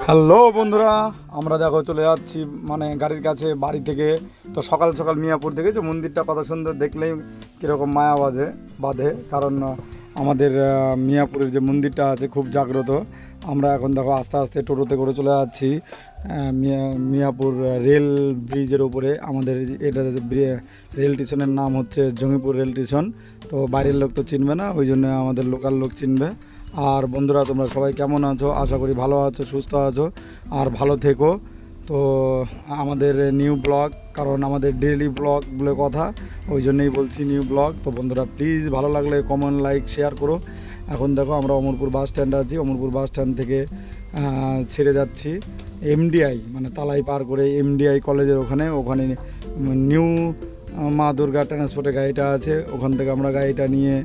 Hello বন্ধুরা, আমরা দেখো চলে যাচ্ছি মানে গাড়ির কাছে বাড়ি থেকে। তো সকাল সকাল মিয়াপুর দেখেছো মন্দিরটা কত সুন্দর, দেখলেই কীরকম মায়া বাঁধে। কারণ আমাদের মিয়াপুরের যে মন্দিরটা আছে খুব জাগ্রত। আমরা এখন দেখো আস্তে আস্তে টোটোতে করে চলে যাচ্ছি মিয়াপুর রেল ব্রিজের উপরে। আমাদের এটা রেল স্টেশনের নাম হচ্ছে জঙ্গিপুর রেল স্টেশন। তো বাইরের লোক তো চিনবে না, ওই জন্য আমাদের লোকাল লোক চিনবে। আর বন্ধুরা, তোমরা সবাই কেমন আছো? আশা করি ভালো আছো, সুস্থ আছো আর ভালো থেকো। তো আমাদের নিউ ব্লগ, কারণ আমাদের ডেইলি ব্লগ বলে কথা, ওই জন্যই বলছি নিউ ব্লগ। তো বন্ধুরা প্লিজ ভালো লাগলে কমেন্ট, লাইক, শেয়ার করো। এখন দেখো আমরা অমরপুর বাস স্ট্যান্ডে আছি। অমরপুর বাস স্ট্যান্ড থেকে ছেড়ে যাচ্ছি এমডিআই, মানে তালাই পার করে এমডিআই কলেজের ওখানে নিউ মা দুর্গা ট্রান্সপোর্টের গাড়িটা আছে। ওখান থেকে আমরা গাড়িটা নিয়ে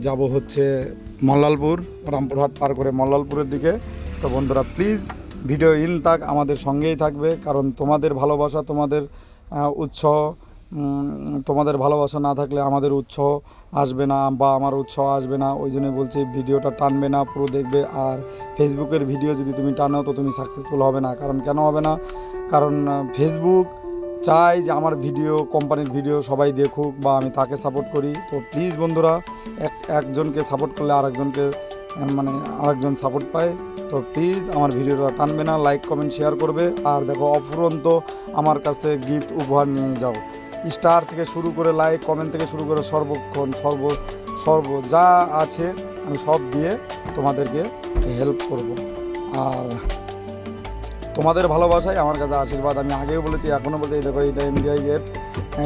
যাব হচ্ছে মল্লালপুর, রামপুরহাট পার করে মল্লালপুরের দিকে। তো বন্ধুরা প্লিজ ভিডিও থাক, আমাদের সঙ্গেই থাকবে। কারণ তোমাদের ভালোবাসা, তোমাদের উৎসাহ, তোমাদের ভালোবাসা না থাকলে আমাদের উৎসাহ আসবে না বা আমার উৎসাহ আসবে না। ওই জন্যই বলছি ভিডিওটা টানবে না, পুরো দেখবে। আর ফেসবুকের ভিডিও যদি তুমি টানো তো তুমি সাকসেসফুল হবে না। কারণ কেন হবে না? কারণ ফেসবুক চাই যে আমার ভিডিও, কোম্পানির ভিডিও সবাই দেখুক বা আমি তাকে সাপোর্ট করি। তো প্লিজ বন্ধুরা, একজনকে সাপোর্ট করলে আরেকজনকে মানে আরেকজন সাপোর্ট পায়। তো প্লিজ আমার ভিডিওটা টানবে না, লাইক, কমেন্ট, শেয়ার করবে। আর দেখো অফুরন্ত আমার কাছ থেকে গিফট উপহার নিয়ে যাও। স্টার থেকে শুরু করে লাইক, কমেন্ট থেকে শুরু করে সর্বক্ষণ সর্ব যা আছে আমি সব দিয়ে তোমাদেরকে হেল্প করব। আর তোমাদের ভালোবাসাই আমার কাছে আশীর্বাদ। আমি আগেও বলেছি, এখনও বলছি। এই দেখো এটা এমডিআই গেট,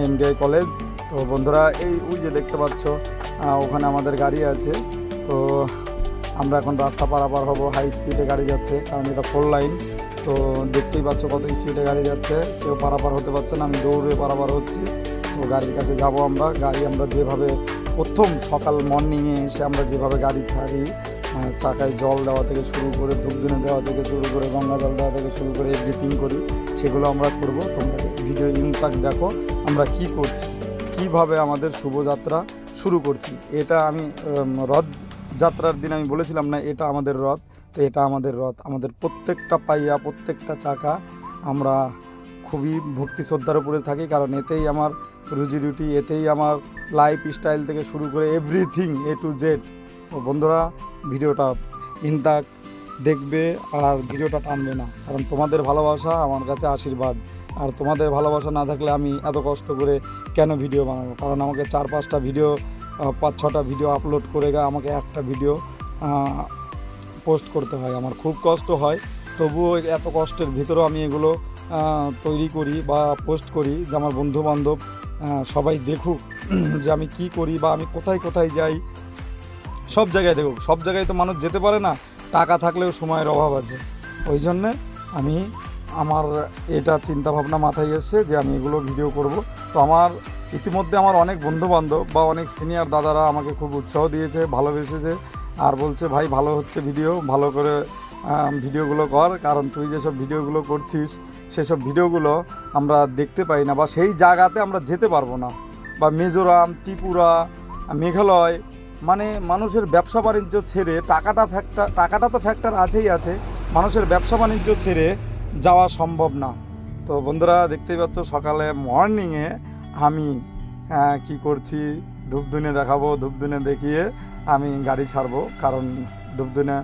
এমডিআই কলেজ। তো বন্ধুরা ওই যে দেখতে পাচ্ছ ওখানে আমাদের গাড়ি আছে। তো আমরা এখন রাস্তা পারাপার হব। হাই স্পিডে গাড়ি যাচ্ছে, কারণ এটা 4 লাইন। তো দেখতেই পাচ্ছ কত স্পিডে গাড়ি যাচ্ছে, কেউ পারাপার হতে পারছে না। আমি দৌড়ে পারাপার হচ্ছি। তো গাড়ির কাছে যাব আমরা। গাড়ি আমরা যেভাবে প্রথম সকাল মর্নিংয়ে এসে আমরা যেভাবে গাড়ি ছাড়ি, চাকায় জল দেওয়া থেকে শুরু করে, ধূপধুনো দেওয়া থেকে শুরু করে, গঙ্গা জল দেওয়া থেকে শুরু করে এভরিথিং করি, সেগুলো আমরা করব। তোমরা ভিডিও ইনফ্যাক্ট দেখো আমরা কি করছি, কিভাবে আমাদের শুভযাত্রা শুরু করছি। এটা আমি রথযাত্রার দিন আমি বলেছিলাম না, এটা আমাদের রথ। তো এটা আমাদের রথ, আমাদের প্রত্যেকটা পাইয়া, প্রত্যেকটা চাকা আমরা খুবই ভক্তি শ্রদ্ধার উপরে থাকি। কারণ এতেই আমার রুজি রুটি, এতেই আমার লাইফ স্টাইল থেকে শুরু করে এভরিথিং A to Z। তো বন্ধুরা ভিডিওটা ইনতাক দেখবে আর ভিডিওটা টানবে না। কারণ তোমাদের ভালোবাসা আমার কাছে আশীর্বাদ। আর তোমাদের ভালোবাসা না থাকলে আমি এত কষ্ট করে কেন ভিডিও বানাবো? কারণ আমাকে 4-5টা ভিডিও, 5-6টা ভিডিও আপলোড করে আমাকে একটা ভিডিও পোস্ট করতে হয়। আমার খুব কষ্ট হয়, তবুও এত কষ্টের ভিতরেও আমি এগুলো তৈরি করি বা পোস্ট করি, যে আমার বন্ধুবান্ধব সবাই দেখুক যে আমি কি করি বা আমি কোথায় কোথায় যাই, সব জায়গায় দেখুক। সব জায়গায় তো মানুষ যেতে পারে না, টাকা থাকলেও সময়ের অভাব আছে। ওই জন্যে আমার এটা চিন্তাভাবনা মাথায় এসছে যে আমি এগুলো ভিডিও করব। তো ইতিমধ্যে আমার অনেক বন্ধুবান্ধব বা অনেক সিনিয়র দাদারা আমাকে খুব উৎসাহ দিয়েছে, ভালোবেসেছে। আর বলছে ভাই ভালো হচ্ছে ভিডিও, ভালো করে ভিডিওগুলো কর। কারণ তুই যেসব ভিডিওগুলো করছিস সেসব ভিডিওগুলো আমরা দেখতে পাই না, বা সেই জায়গাতে আমরা যেতে পারবো না। বা মিজোরাম, ত্রিপুরা, মেঘালয়, মানে মানুষের ব্যবসা বাণিজ্য ছেড়ে, টাকাটা তো ফ্যাক্টর আছেই আছে, মানুষের ব্যবসা বাণিজ্য ছেড়ে যাওয়া সম্ভব না। তো বন্ধুরা দেখতেই পাচ্ছ সকালে মর্নিংয়ে আমি কি করছি, ধূপধুনে দেখাবো। ধূপধুনে দেখিয়ে আমি গাড়ি ছাড়বো, কারণ ধূপধুনে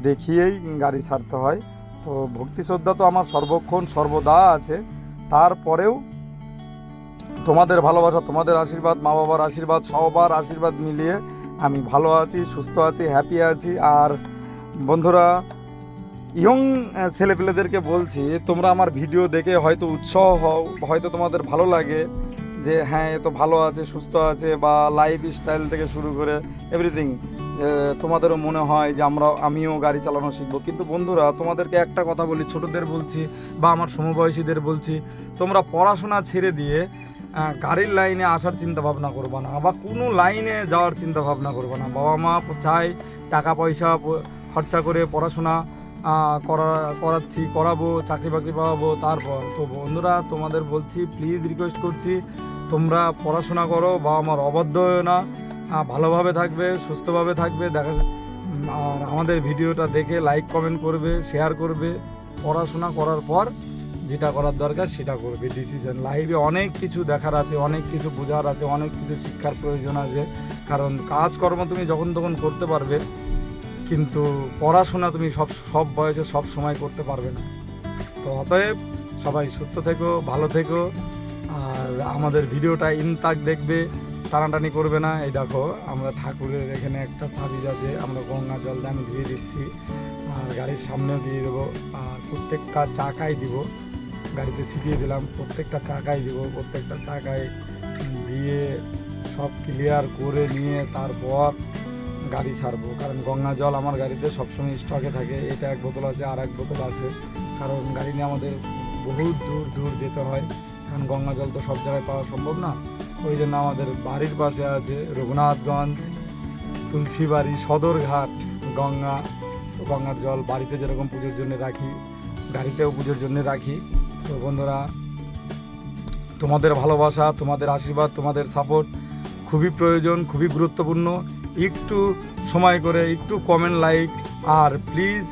দেখিয়েই গাড়ি ছাড়তে হয়। তো ভক্তি শ্রদ্ধা তো আমার সর্বক্ষণ সর্বদা আছে। তারপরেও তোমাদের ভালোবাসা, তোমাদের আশীর্বাদ, মা বাবার আশীর্বাদ, সবার আশীর্বাদ মিলিয়ে আমি ভালো আছি, সুস্থ আছি, হ্যাপি আছি। আর বন্ধুরা ইয়ং ছেলেপেলেদেরকে বলছি, তোমরা আমার ভিডিও দেখে হয়তো উৎসাহ হও, হয়তো তোমাদের ভালো লাগে যে হ্যাঁ এ তো ভালো আছে, সুস্থ আছে, বা লাইফ স্টাইল থেকে শুরু করে এভরিথিং তোমাদেরও মনে হয় যে আমিও গাড়ি চালানো শিখবো। কিন্তু বন্ধুরা তোমাদেরকে একটা কথা বলি, ছোটদের বলছি বা আমার সমবয়সীদের বলছি, তোমরা পড়াশোনা ছেড়ে দিয়ে গাড়ির লাইনে আসার চিন্তা ভাবনা করবে না, বা কোনো লাইনে যাওয়ার চিন্তা ভাবনা করবে না। বাবা মা চায় টাকা পয়সা খরচা করে পড়াশোনা করাবো, চাকরি বাকরি পাবো তারপর। তো বন্ধুরা তোমাদের বলছি, প্লিজ রিকোয়েস্ট করছি, তোমরা পড়াশোনা করো, বাবা মার অবাধ্য হয়েও না, ভালোভাবে থাকবে, সুস্থভাবে থাকবে, আর আমাদের ভিডিওটা দেখে লাইক কমেন্ট করবে, শেয়ার করবে, পড়াশোনা করার পর যেটা করার দরকার সেটা করবে। ডিসিশন লাইফে অনেক কিছু দেখার আছে, অনেক কিছু বোঝার আছে, অনেক কিছু শিক্ষার প্রয়োজন আছে। কারণ কাজকর্ম তুমি যখন তখন করতে পারবে, কিন্তু পড়াশোনা তুমি সব বয়সে সব সময় করতে পারবে না। তো অতএব সবাই সুস্থ থেকো, ভালো থেকো, আর আমাদের ভিডিওটা ইনতাক দেখবে, টানাটানি করবে না। এই দেখো আমরা ঠাকুরের এখানে একটা তাবিজ আছে, আমরা গঙ্গা জল দিয়ে আমি দিয়ে দিচ্ছি, আর গাড়ির সামনেও দিয়ে দেবো, আর প্রত্যেকটা চাকায় দিব, গাড়িতে ছিটিয়ে দিলাম, প্রত্যেকটা চাকায় দিব, প্রত্যেকটা চাকায় দিয়ে সব ক্লিয়ার করে নিয়ে তারপর গাড়ি ছাড়বো। কারণ গঙ্গা জল আমার গাড়িতে সবসময় স্টকে থাকে, এটা এক বোতল আছে, আর এক বোতল আছে, কারণ গাড়ি নিয়ে আমাদের বহুত দূর দূর যেতে হয়, কারণ গঙ্গা জল তো সব জায়গায় পাওয়া সম্ভব না। ওই জন্য আমাদের বাড়ির পাশে আছে রঘুনাথগঞ্জ, তুলসীবাড়ি, সদরঘাট গঙ্গা। তো গঙ্গার জল বাড়িতে যেরকম পুজোর জন্য রাখি, গাড়িতেও পুজোর জন্য রাখি। তো বন্ধুরা, তোমাদের ভালোবাসা, তোমাদের আশীর্বাদ, তোমাদের সাপোর্ট খুবই প্রয়োজন, খুবই গুরুত্বপূর্ণ। একটু সময় করে একটু কমেন্ট, লাইক, আর প্লিজ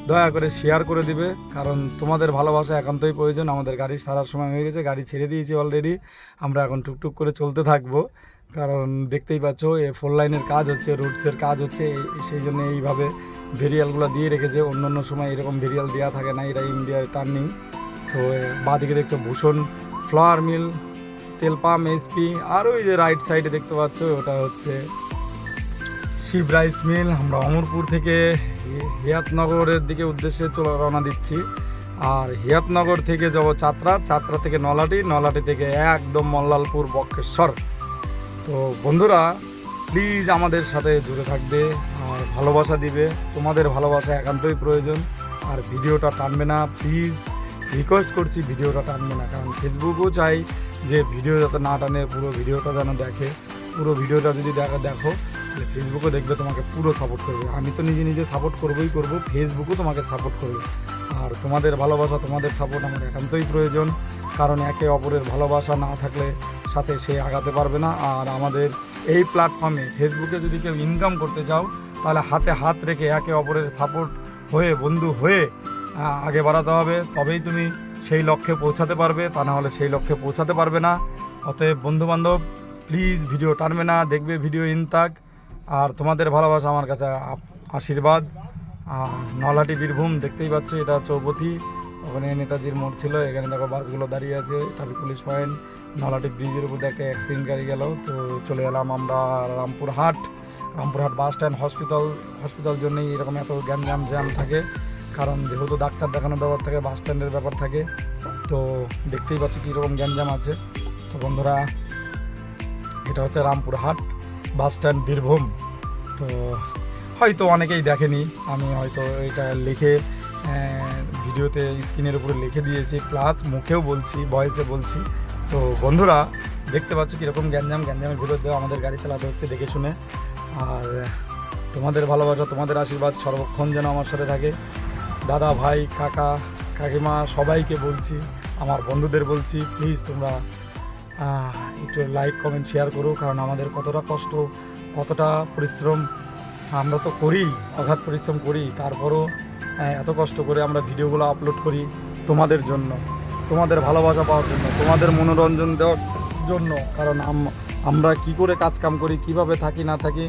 দয়া করে শেয়ার করে দিবে, কারণ তোমাদের ভালোবাসা একান্তই প্রয়োজন। আমাদের গাড়ি সারার সময় হয়ে গেছে, গাড়ি ছেড়ে দিয়েছি অলরেডি, আমরা এখন টুকটুক করে চলতে থাকবো। কারণ দেখতেই পাচ্ছ এ 4 লাইনের কাজ হচ্ছে, রুটসের কাজ হচ্ছে, সেই জন্য এইভাবে ভেরিয়ালগুলো দিয়ে রেখেছে। অন্য অন্য সময় এরকম ভেরিয়াল দেওয়া থাকে না, এটা ইন্ডিয়ার টার্নিং। তো বাঁদিকে দেখছো ভূষণ ফ্লাওয়ার মিল, তেল পাম্প, এসপি, আর ওই যে রাইট সাইডে দেখতে পাচ্ছ ওটা হচ্ছে শিব রাইস মিল। আমরা অমরপুর থেকে হিয়াতনগরের দিকে উদ্দেশ্যে রওনা দিচ্ছি, আর হিয়াতনগর থেকে যাব চাতরা, চাতরা থেকে নলাটি, নলাটি থেকে একদম মল্লালপুর, বক্রেশ্বর। তো বন্ধুরা, প্লিজ আমাদের সাথে জুড়ে থাকবে আর ভালোবাসা দিবে, তোমাদের ভালোবাসা একান্তই প্রয়োজন। আর ভিডিওটা টানবে না, প্লিজ রিকোয়েস্ট করছি, ভিডিওটা টানবে না, কারণ ফেসবুকও চাই যে ভিডিও যাতে না টানে, পুরো ভিডিওটা যেন দেখে। পুরো ভিডিওটা যদি দেখো তাহলে ফেসবুকও দেখবে, তোমাকে পুরো সাপোর্ট করবে। আমি তো নিজে সাপোর্ট করবই করব, ফেসবুকও তোমাকে সাপোর্ট করবে। আর তোমাদের ভালোবাসা, তোমাদের সাপোর্ট আমার একান্তই প্রয়োজন, কারণ একে অপরের ভালোবাসা না থাকলে সাথে সে আগাতে পারবে না। আর আমাদের এই প্ল্যাটফর্মে ফেসবুকে যদি কেউ ইনকাম করতে চাও, তাহলে হাতে হাত রেখে একে অপরের সাপোর্ট হয়ে, বন্ধু হয়ে আগে বাড়াতে হবে, তবেই তুমি সেই লক্ষ্যে পৌঁছাতে পারবে, তা না হলে সেই লক্ষ্যে পৌঁছাতে পারবে না। অতএব বন্ধুবান্ধব, প্লিজ ভিডিও টানবে না, দেখবে ভিডিও ইনতাক। আর তোমাদের ভালোবাসা আমার কাছে আশীর্বাদ। নলাটি বীরভূম দেখতেই পাচ্ছ, এটা চৌপতি, ওখানে নেতাজির মোড় ছিল, এখানে দেখো বাসগুলো দাঁড়িয়ে আছে, ট্রাফিক পুলিশ পয়েন্ট। নলাটি ব্রিজের উপর একটা অ্যাক্সিডেন্ট গাড়ি গেল। তো চলে এলাম আমরা রামপুরহাট বাস স্ট্যান্ড, হসপিটাল জন্যই এরকম এত জ্যাম থাকে, কারণ যেহেতু ডাক্তার দেখানোর ব্যাপার থাকে, বাস স্ট্যান্ডের ব্যাপার থাকে। তো দেখতেই পাচ্ছ কীরকম গ্যাঞ্জাম আছে। তো বন্ধুরা, এটা হচ্ছে রামপুরহাট বাস স্ট্যান্ড, বীরভূম। তো হয়তো অনেকেই দেখেনি, আমি হয়তো এটা লিখে ভিডিওতে স্ক্রিনের উপরে লিখে দিয়েছি, প্লাস মুখেও বলছি, ভয়েসে বলছি। তো বন্ধুরা, দেখতে পাচ্ছ কীরকম গ্যাঞ্জামের ভিতর দিয়ে আমাদের গাড়ি চালাতে হচ্ছে দেখে শুনে। আর তোমাদের ভালোবাসা, তোমাদের আশীর্বাদ সর্বক্ষণ যেন আমার সাথে থাকে। দাদা, ভাই, কাকা, কাকিমা সবাইকে বলছি, আমার বন্ধুদের বলছি, প্লিজ তোমরা একটু লাইক, কমেন্ট, শেয়ার করো, কারণ আমাদের কতটা কষ্ট, কতটা পরিশ্রম আমরা তো করি, অগাধ পরিশ্রম করি, তারপরও এত কষ্ট করে আমরা ভিডিওগুলো আপলোড করি তোমাদের জন্য, তোমাদের ভালোবাসা পাওয়ার জন্য, তোমাদের মনোরঞ্জন দেওয়ার জন্য। কারণ আমরা কি করে কাজকাম করি, কিভাবে থাকি না থাকি,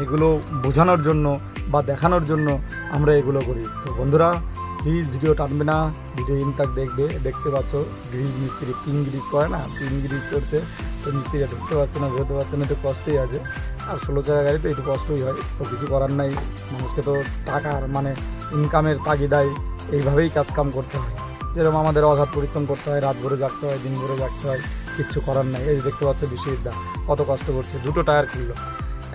এগুলো বোঝানোর জন্য বা দেখানোর জন্য আমরা এগুলো করি। তো বন্ধুরা, প্লিজ ভিডিও টানবে না, ভিডিও ইনতাক দেখবে। দেখতে পাচ্ছ গ্রিজ মিস্ত্রি পিন গ্রিজ করে না, পিন গ্রিজ করছে, তো মিস্ত্রিরা ঢুকতে পারছে না, বেরোতে পারছে না, একটু কষ্টই আছে। আর 16 চাকা গাড়ি তো একটু কষ্টই হয়, তো কিছু করার নাই, মানুষকে তো টাকার মানে ইনকামের তাগিদায় এইভাবেই কাজকাম করতে হয়। যেরকম আমাদের অগাধ পরিশ্রম করতে হয়, রাত ভরে জাগতে হয়, দিন ভরে জাগতে হয়, কিচ্ছু করার নাই। এই দেখতে পাচ্ছ বিশ্ববিদ্যা কত কষ্ট করছে, 2টো টায়ার খুললো,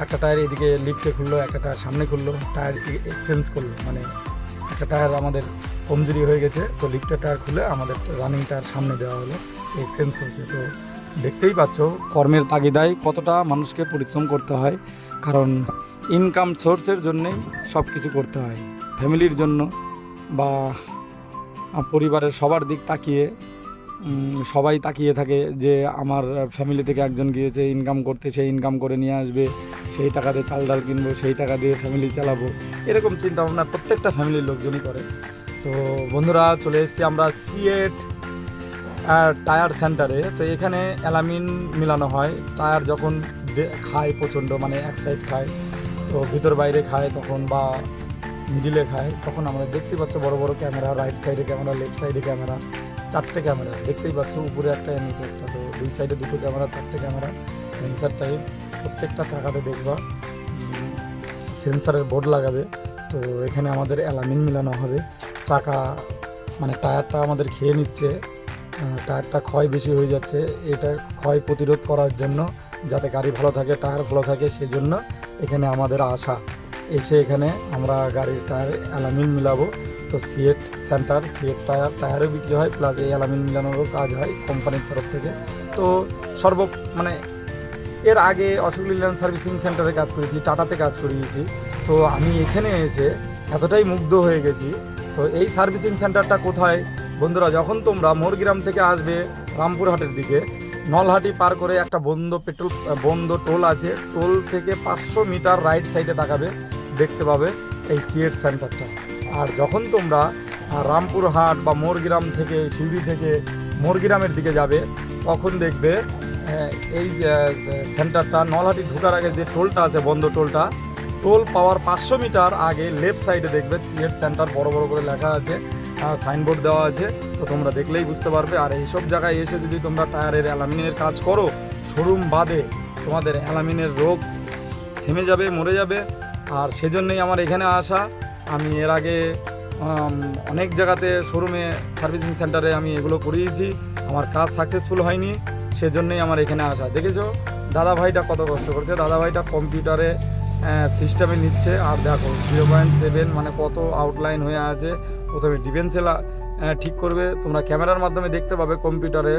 একটা টায়ার এদিকে লিফটে খুললো, একটা টায়ার সামনে খুললো, টায়ার এক্সচেঞ্জ করলো, মানে একটা টায়ার আমাদের কমজোরি হয়ে গেছে, তো লিফটের টায়ার খুলে আমাদের রানিং টায়ার সামনে দেওয়া হলো, এক্সচেঞ্জ করছে। তো দেখতেই পাচ্ছ কর্মের তাগিদায় কতটা মানুষকে পরিশ্রম করতে হয়, কারণ ইনকাম সোর্সের জন্যেই সব কিছু করতে হয়, ফ্যামিলির জন্য বা পরিবারের সবার দিক তাকিয়ে সবাই তাকিয়ে থাকে যে আমার ফ্যামিলি থেকে একজন গিয়েছে ইনকাম করতে, সে ইনকাম করে নিয়ে আসবে, সেই টাকা দিয়ে চাল ডাল কিনবো, সেই টাকা দিয়ে ফ্যামিলি চালাবো, এরকম চিন্তাভাবনা প্রত্যেকটা ফ্যামিলির লোকজনই করে। তো বন্ধুরা চলে এসেছি আমরা সিয়েট টায়ার সেন্টারে। তো এখানে অ্যালামিন মিলানো হয়। টায়ার যখন খায় প্রচণ্ড, মানে এক সাইড খায়, তো ভিতর বাইরে খায় তখন, বা মিডিলে খায় তখন, আমরা দেখতেই পাচ্ছ বড় বড় ক্যামেরা, রাইট সাইডে ক্যামেরা, লেফট সাইডে ক্যামেরা, 4টে ক্যামেরা দেখতেই পাচ্ছ, উপরে একটা নিচে একটা। তো 2 সাইডে 2টো ক্যামেরা, 4টে ক্যামেরা, সেন্সার টাইপ। প্রত্যেকটা চাকাতে দেখবা সেন্সারের বোর্ড লাগাবে। তো এখানে আমাদের অ্যালামিন মিলানো হবে। চাকা মানে টায়ারটা আমাদের খেয়ে নিচ্ছে, টায়ারটা ক্ষয় বেশি হয়ে যাচ্ছে। এটা ক্ষয় প্রতিরোধ করার জন্য, যাতে গাড়ি ভালো থাকে, টায়ার ভালো থাকে, সেই জন্য এখানে আমাদের আসা। এসে এখানে আমরা গাড়ির টায়ারে অ্যালামিন মিলাবো। তো সিয়েট সেন্টার, সিয়েট টায়ারও বিক্রি হয়, প্লাস এই অ্যালামিন মিলানোরও কাজ হয় কোম্পানির তরফ থেকে। তো মানে এর আগে অশোক লিল্যান্ড সার্ভিসিং সেন্টারে কাজ করেছি, টাটাতে কাজ করিয়েছি। তো আমি এখানে এসে এতটাই মুগ্ধ হয়ে গেছি। তো এই সার্ভিসিং সেন্টারটা কোথায় বন্ধুরা? যখন তোমরা মোরগ্রাম থেকে আসবে রামপুরহাটের দিকে, নলহাটি পার করে একটা বন্ধ টোল আছে, টোল থেকে 500 মিটার রাইট সাইডে তাকাবে, দেখতে পাবে এই সিয়েট সেন্টারটা। আর যখন তোমরা রামপুরহাট বা মোরগ্রাম থেকে, শিউড়ি থেকে মোরগ্রামের দিকে যাবে, তখন দেখবে এই সেন্টারটা নলহাটি ঢোকার আগে যে টোলটা আছে, বন্ধ টোলটা, টোল পাওয়ার 500 মিটার আগে লেফট সাইডে দেখবে সিয়েট সেন্টার বড় বড় করে লেখা আছে, সাইনবোর্ড দেওয়া আছে। তো তোমরা দেখলেই বুঝতে পারবে। আর এইসব জায়গায় এসে যদি তোমরা টায়ারের অ্যালামিনের কাজ করো, শোরুম বাদে, তোমাদের অ্যালামিনের রোগ থেমে যাবে, মরে যাবে। আর সেজন্যই আমার এখানে আসা। আমি এর আগে অনেক জায়গাতে শোরুমে, সার্ভিসিং সেন্টারে আমি এগুলো করিয়েছি, আমার কাজ সাকসেসফুল হয়নি, সেজন্যই আমার এখানে আসা। দেখেছো দাদাভাইটা কত কষ্ট করছে, দাদাভাইটা কম্পিউটারে সিস্টেমে নিচ্ছে। আর দেখো 0.7 মানে কত আউটলাইন হয়ে আছে। প্রথমে ডিফেন্সেল ঠিক করবে, তোমরা ক্যামেরার মাধ্যমে দেখতে পাবে কম্পিউটারে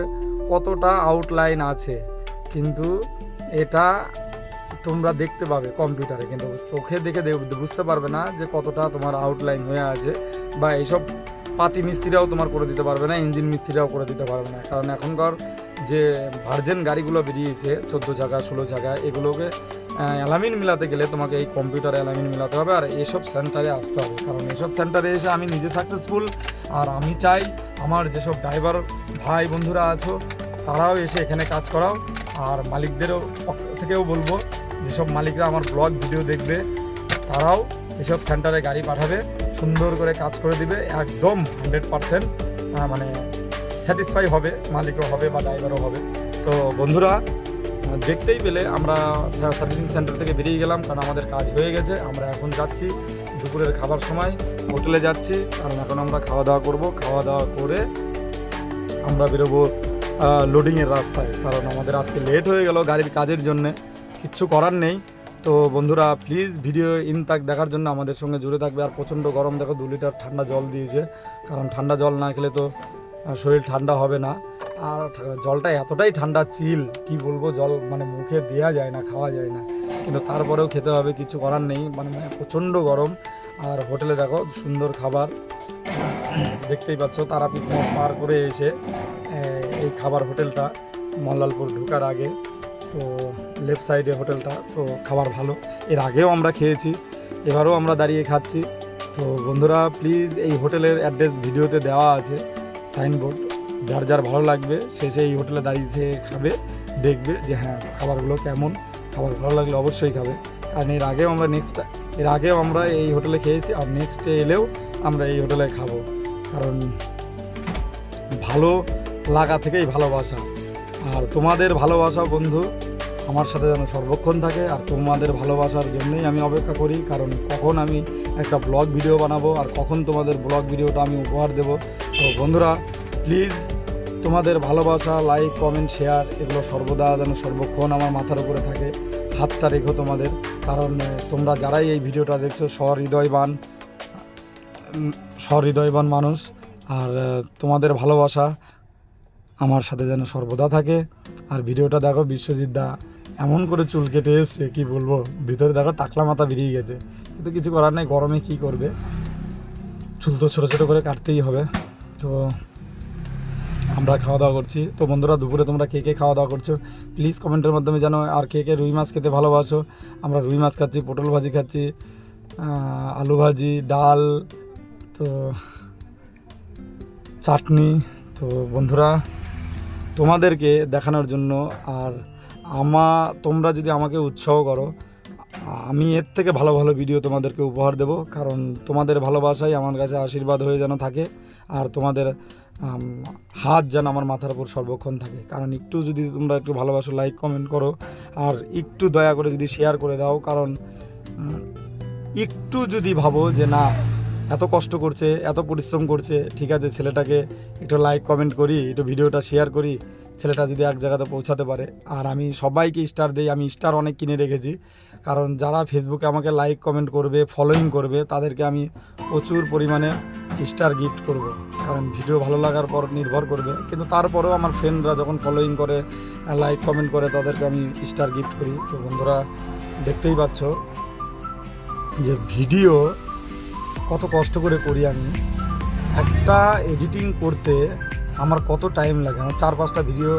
কতটা আউটলাইন আছে, কিন্তু এটা তোমরা দেখতে পাবে কম্পিউটারে, কিন্তু চোখে দেখে বুঝতে পারবে না যে কতটা তোমার আউটলাইন হয়ে আছে। বা এইসব পাতি মিস্ত্রিরাও তোমার করে দিতে পারবে না, ইঞ্জিন মিস্ত্রিরাও করে দিতে পারবে না। কারণ এখনকার যে ভার্জেন গাড়িগুলো বেরিয়েছে 14 চাকা 16 চাকা, এগুলোকে অ্যালামিন মিলাতে গেলে তোমাকে এই কম্পিউটারে অ্যালামিন মিলাতে হবে, আর এসব সেন্টারে আসতে হবে। কারণ এসব সেন্টারে এসে আমি নিজে সাকসেসফুল, আর আমি চাই আমার যেসব ড্রাইভার ভাই বন্ধুরা আছো, তারাও এসে এখানে কাজ করাও। আর মালিকদেরও পক্ষ থেকেও বলবো, যেসব মালিকরা আমার ব্লগ ভিডিও দেখবে, তারাও এসব সেন্টারে গাড়ি পাঠাবে, সুন্দর করে কাজ করে দিবে, একদম 100% মানে স্যাটিসফাই হবে, মালিকও হবে বা ড্রাইভারও হবে। তো বন্ধুরা দেখতেই পেলে আমরা সার্ভিসিং সেন্টার থেকে বেরিয়ে গেলাম, কারণ আমাদের কাজ হয়ে গেছে। আমরা এখন যাচ্ছি দুপুরের খাবার সময় হোটেলে যাচ্ছি, কারণ এখন আমরা খাওয়া দাওয়া করবো। খাওয়া দাওয়া করে আমরা বেরোবো লোডিংয়ের রাস্তায়, কারণ আমাদের আজকে লেট হয়ে গেল গাড়ির কাজের জন্যে, কিচ্ছু করার নেই। তো বন্ধুরা প্লিজ ভিডিও ইনতাক দেখার জন্য আমাদের সঙ্গে জুড়ে থাকবে। আর প্রচণ্ড গরম, দেখো 2 লিটার ঠান্ডা জল দিয়েছে, কারণ ঠান্ডা জল না খেলে তো শরীর ঠান্ডা হবে না। আর জলটা এতটাই ঠান্ডা, চিল কি বলবো, জল মানে মুখে দেওয়া যায় না, খাওয়া যায় না, কিন্তু তারপরেও খেতে হবে, কিছু করার নেই, মানে প্রচণ্ড গরম। আর হোটেলে দেখো সুন্দর খাবার দেখতেই পাচ্ছ, তারাপীঠ মোড় পার করে এসে এই খাবার হোটেলটা মল্লালপুর ঢোকার আগে। তো লেফট সাইডে হোটেলটা, তো খাবার ভালো, এর আগেও আমরা খেয়েছি, এবারও আমরা দাঁড়িয়ে খাচ্ছি। তো বন্ধুরা প্লিজ এই হোটেলের অ্যাড্রেস ভিডিওতে দেওয়া আছে, সাইনবোর্ড, যার যার ভালো লাগবে সে সেই হোটেলে দাঁড়িয়ে থেকে খাবে, দেখবে যে হ্যাঁ খাবারগুলো কেমন, খাবার ভালো লাগলে অবশ্যই খাবে। কারণ এর আগেও আমরা এই হোটেলে খেয়েছি, আর নেক্সটে এলেও আমরা এই হোটেলে খাবো, কারণ ভালো লাগা থেকেই ভালোবাসা। আর তোমাদের ভালোবাসা বন্ধু আমার সাথে যেন সর্বক্ষণ থাকে, আর তোমাদের ভালোবাসার জন্যই আমি অপেক্ষা করি, কারণ কখন আমি একটা ব্লগ ভিডিও বানাবো আর কখন তোমাদের ব্লগ ভিডিওটা আমি উপহার দেব। তো বন্ধুরা প্লিজ তোমাদের ভালোবাসা, লাইক, কমেন্ট, শেয়ার এগুলো সর্বদা যেন সর্বক্ষণ আমার মাথার উপরে থাকে, হাতটা রেখো তোমাদের, কারণ তোমরা যারাই এই ভিডিওটা দেখছো সহৃদয়বান মানুষ, আর তোমাদের ভালোবাসা আমার সাথে যেন সর্বদা থাকে। আর ভিডিওটা দেখো, বিশ্বজিৎ দা এমন করে চুল কেটে এসছে, কি বলবো, ভিতরে দেখো টাকলা মাথা বেরিয়ে গেছে, কিন্তু কিছু করার নেই, গরমে কি করবে, চুল তো ছোটো ছোটো করে কাটতেই হবে। তো আমরা খাওয়া দাওয়া করছি। তো বন্ধুরা, দুপুরে তোমরা কে কে খাওয়া দাওয়া করছো প্লিজ কমেন্টের মাধ্যমে জানো। আর কে কে রুই মাছ খেতে ভালোবাসো। আমরা রুই মাছ খাচ্ছি, পটল ভাজি খাচ্ছি, আলু ভাজি, ডাল, তো চাটনি। তো বন্ধুরা, তোমাদেরকে দেখানোর জন্য আর তোমরা যদি আমাকে উৎসাহ করো, আমি এর থেকে ভালো ভালো ভিডিও তোমাদেরকে উপহার দেব। কারণ তোমাদের ভালোবাসাই আমার কাছে আশীর্বাদ হয়ে যেন থাকে, আর তোমাদের হাত যেন আমার মাথার উপর সর্বক্ষণ থাকে। কারণ একটু যদি তোমরা একটু ভালোবাসো, লাইক কমেন্ট করো, আর একটু দয়া করে যদি শেয়ার করে দাও। কারণ একটু যদি ভাবো যে না, এত কষ্ট করছে, এত পরিশ্রম করছে, ঠিক আছে ছেলেটাকে একটু লাইক কমেন্ট করি, একটু ভিডিওটা শেয়ার করি, ছেলেটা যদি এক জায়গাতে পৌঁছাতে পারে। আর আমি সবাইকে স্টার দিই, আমি স্টার অনেক কিনে রেখেছি। কারণ যারা ফেসবুকে আমাকে লাইক কমেন্ট করবে, ফলোয়িং করবে, তাদেরকে আমি প্রচুর পরিমাণে স্টার গিফট করব। কারণ ভিডিও ভালো লাগার পর নির্ভর করবে, কিন্তু তারপরেও আমার ফ্রেন্ডরা যখন ফলোয়িং করে, লাইক কমেন্ট করে, তাদেরকে আমি স্টার গিফট করি। তো বন্ধুরা, দেখতেই পাচ্ছ যে ভিডিও কত কষ্ট করে করি আমি। একটা এডিটিং করতে আমার কত টাইম লাগে। আমার 4-5টা ভিডিও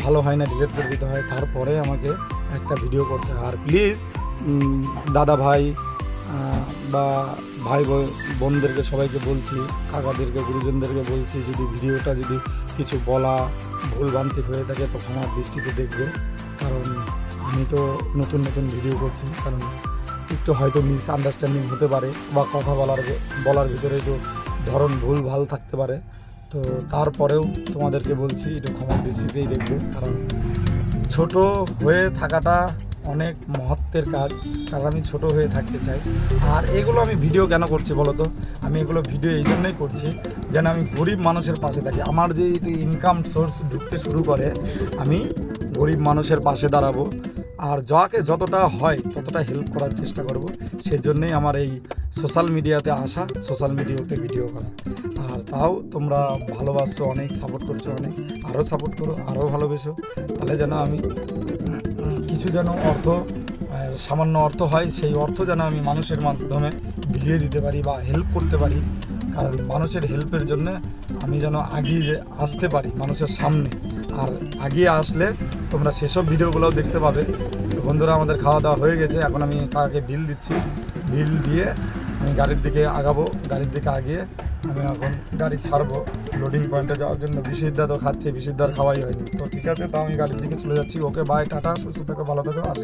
ভালো হয় না, ডিলিট করে দিতে হয়, তারপরে আমাকে একটা ভিডিও করতে হয়। আর প্লিজ দাদা ভাই বা ভাই বোনদেরকে সবাইকে বলছি, কাকাদেরকে, গুরুজনদেরকে বলছি, যদি ভিডিওটা যদি কিছু বলা ভুলভ্রান্তি হয়ে থাকে তো ক্ষমার দৃষ্টিতে দেখবে। কারণ আমি তো নতুন নতুন ভিডিও করছি, কারণ একটু হয়তো মিস আন্ডারস্ট্যান্ডিং হতে পারে, বা কথা বলার ভিতরে একটু ধরন ভুল ভাল থাকতে পারে। তো তারপরেও তোমাদেরকে বলছি, একটু ক্ষমার দৃষ্টিতেই দেখবে। কারণ ছোট হয়ে থাকাটা অনেক মহত্বের কাজ, কারণ আমি ছোট হয়ে থাকতে চাই। আর এগুলো আমি ভিডিও কেন করছি বলো তো? আমি এগুলো ভিডিও এই জন্যই করছি যেন আমি গরিব মানুষের পাশে থাকি। আমার যে ইনকাম সোর্স ঢুকতে শুরু করে, আমি গরিব মানুষের পাশে দাঁড়াবো, আর যাকে যতটা হয় ততটা হেল্প করার চেষ্টা করব। সেজন্যই আমার এই সোশ্যাল মিডিয়াতে আসা, সোশ্যাল মিডিয়াতে ভিডিও করা। আর তাও তোমরা ভালোবাসছো অনেক, সাপোর্ট করছো অনেক, আরও সাপোর্ট করো, আরও ভালোবেসো। তাহলে যেন আমি কিছু যেন সামান্য অর্থ হয়, সেই অর্থ যেন আমি মানুষের মাধ্যমে বিলিয়ে দিতে পারি বা হেল্প করতে পারি। কারণ মানুষের হেল্পের জন্য আমি যেন আগিয়ে আসতে পারি মানুষের সামনে। আর আগিয়ে আসলে তোমরা সেসব ভিডিওগুলোও দেখতে পাবে। তো বন্ধুরা, আমাদের খাওয়া দাওয়া হয়ে গেছে, এখন আমি কাকে বিল দিচ্ছি। বিল দিয়ে আমি গাড়ির দিকে আগাবো। গাড়ির দিকে আগিয়ে আমি এখন গাড়ি ছাড়বো লোডিং পয়েন্টে যাওয়ার জন্য। বিশুদ্ধা তো খাচ্ছে, বিশুদ্ধার খাওয়াই হয়নি। তো ঠিক আছে, তো আমি গাড়ির দিকে চলে যাচ্ছি। ওকে বাই, টাটা, সুস্থ থাকো, ভালো থাকো, আসি।